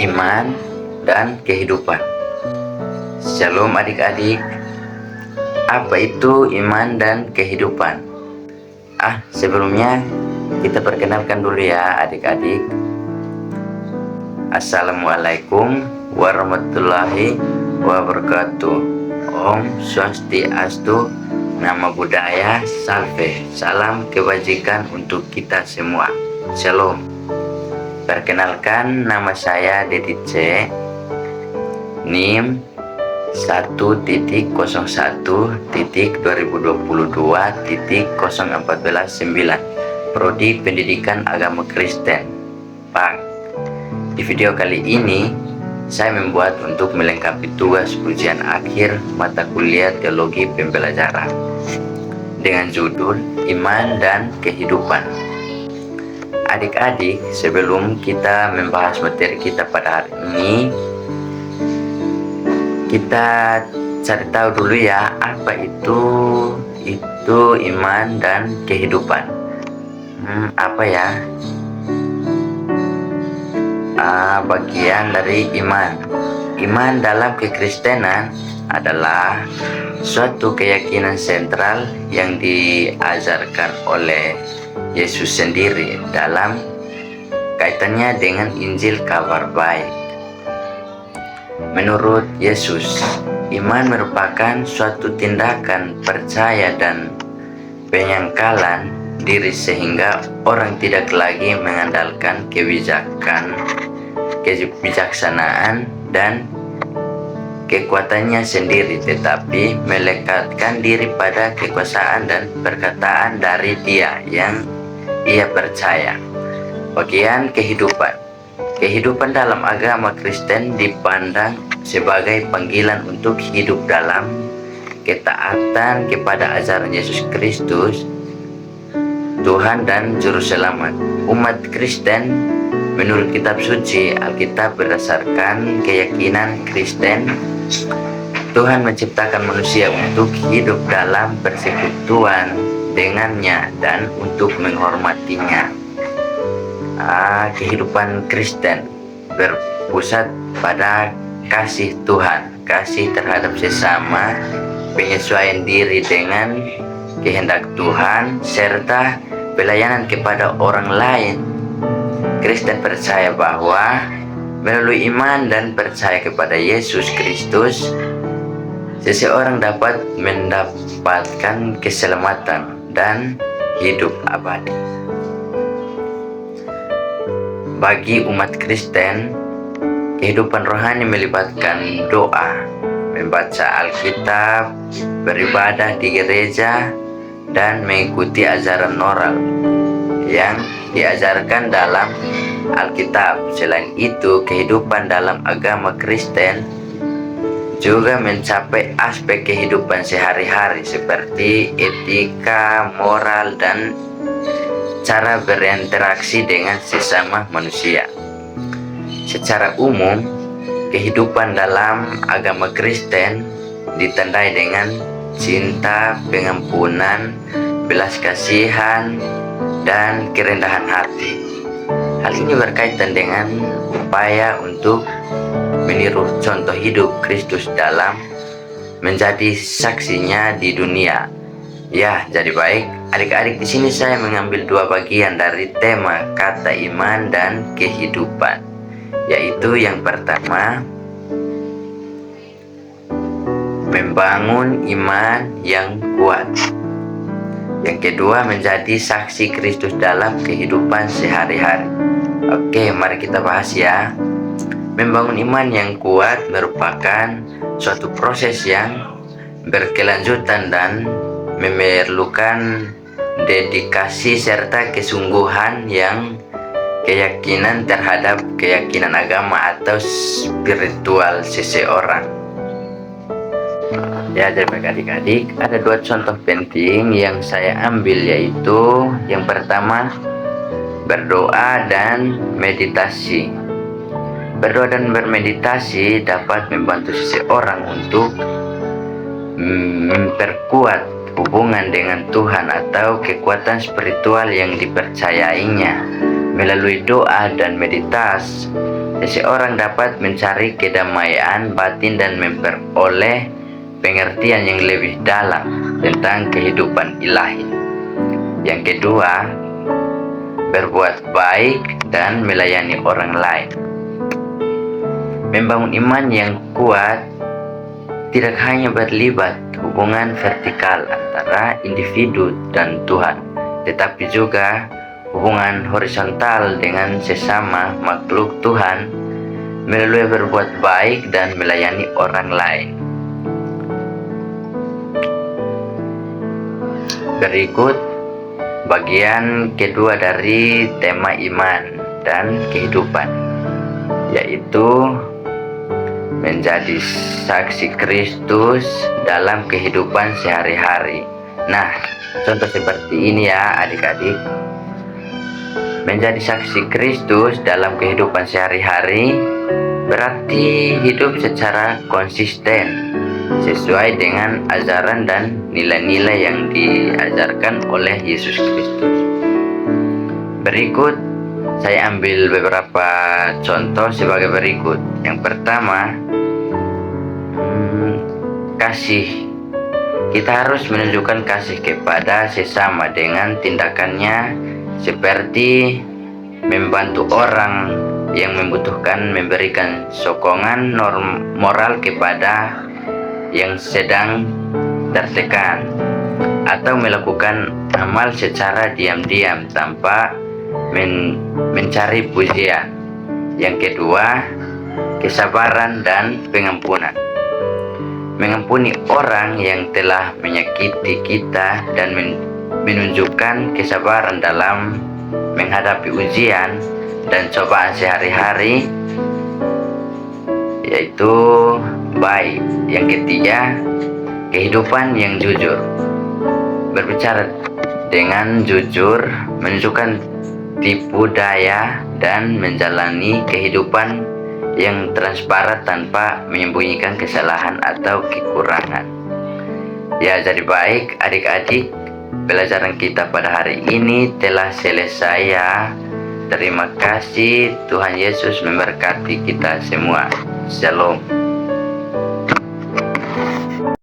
iman, dan kehidupan. Shalom adik-adik, apa itu iman dan kehidupan? Sebelumnya kita perkenalkan dulu ya adik-adik. Assalamualaikum warahmatullahi wabarakatuh. Om Swastiastu, Namo Buddhaya, Salve, salam kebajikan untuk kita semua. Shalom. Perkenalkan, nama saya Dedi C, NIM 1.01.2022.014.9, Prodi Pendidikan Agama Kristen, PAK. Di video kali ini, saya membuat untuk melengkapi tugas ujian akhir mata kuliah Teologi Pembelajaran dengan judul Iman dan Kehidupan. Adik-adik, sebelum kita membahas materi kita pada hari ini, kita cari tahu dulu ya, apa itu iman dan kehidupan. Apa ya? Bagian dari iman. Iman dalam kekristenan adalah suatu keyakinan sentral yang diajarkan oleh Yesus sendiri dalam kaitannya dengan Injil Kabar Baik. Menurut Yesus, iman merupakan suatu tindakan percaya dan penyangkalan diri sehingga orang tidak lagi mengandalkan kebijaksanaan dan kekuatannya sendiri, tetapi melekatkan diri pada kekuasaan dan perkataan dari Dia yang ia percaya. Bagian kehidupan. Kehidupan dalam agama Kristen dipandang sebagai panggilan untuk hidup dalam ketaatan kepada ajaran Yesus Kristus, Tuhan dan Juru Selamat. Umat Kristen menurut kitab suci Alkitab berdasarkan keyakinan Kristen, Tuhan menciptakan manusia untuk hidup dalam persekutuan dengannya dan untuk menghormatinya. Kehidupan Kristen berpusat pada kasih Tuhan, kasih terhadap sesama, penyesuaian diri dengan kehendak Tuhan, serta pelayanan kepada orang lain. Kristen percaya bahwa melalui iman dan percaya kepada Yesus Kristus, seseorang dapat mendapatkan keselamatan dan hidup abadi. Bagi umat Kristen, kehidupan rohani melibatkan doa, membaca Alkitab, beribadah di gereja, dan mengikuti ajaran moral yang diajarkan dalam Alkitab. Selain itu, kehidupan dalam agama Kristen juga mencapai aspek kehidupan sehari-hari seperti etika, moral, dan cara berinteraksi dengan sesama manusia. Secara umum, kehidupan dalam agama Kristen ditandai dengan cinta, pengampunan, belas kasihan, dan kerendahan hati. Hal ini berkaitan dengan upaya untuk meniru contoh hidup Kristus dalam menjadi saksinya di dunia. Ya, jadi baik, adik-adik, di sini saya mengambil dua bagian dari tema kata iman dan kehidupan, yaitu yang pertama, membangun iman yang kuat. Yang kedua, menjadi saksi Kristus dalam kehidupan sehari-hari. Oke, mari kita bahas ya. Membangun iman yang kuat merupakan suatu proses yang berkelanjutan dan memerlukan dedikasi serta kesungguhan yang keyakinan terhadap keyakinan agama atau spiritual seseorang. Ya, jadi baik adik-adik, ada dua contoh penting yang saya ambil, yaitu yang pertama, berdoa dan meditasi. Berdoa dan bermeditasi dapat membantu seseorang untuk memperkuat hubungan dengan Tuhan atau kekuatan spiritual yang dipercayainya. Melalui doa dan meditasi, seseorang dapat mencari kedamaian batin dan memperoleh pengertian yang lebih dalam tentang kehidupan ilahi. Yang kedua, berbuat baik dan melayani orang lain. Membangun iman yang kuat tidak hanya berlibat hubungan vertikal antara individu dan Tuhan, tetapi juga hubungan horizontal dengan sesama makhluk Tuhan melalui berbuat baik dan melayani orang lain. Berikut bagian kedua dari tema iman dan kehidupan, yaitu menjadi saksi Kristus dalam kehidupan sehari-hari. Nah, contoh seperti ini ya adik-adik. Menjadi saksi Kristus dalam kehidupan sehari-hari berarti hidup secara konsisten sesuai dengan ajaran dan nilai-nilai yang diajarkan oleh Yesus Kristus. Berikut saya ambil beberapa contoh sebagai berikut. Yang pertama, kasih. Kita harus menunjukkan kasih kepada sesama dengan tindakannya, seperti membantu orang yang membutuhkan, memberikan sokongan moral kepada yang sedang tertekan, atau melakukan amal secara diam-diam tanpa mencari pujian. Yang kedua, kesabaran dan pengampunan. Mengampuni orang yang telah menyakiti kita dan menunjukkan kesabaran dalam menghadapi ujian dan cobaan sehari-hari, yaitu baik. Yang ketiga, kehidupan yang jujur. Berbicara dengan jujur, menunjukkan tipu daya dan menjalani kehidupan yang transparan tanpa menyembunyikan kesalahan atau kekurangan. Ya, jadi baik adik-adik, pelajaran kita pada hari ini telah selesai ya. Terima kasih, Tuhan Yesus memberkati kita semua. Shalom.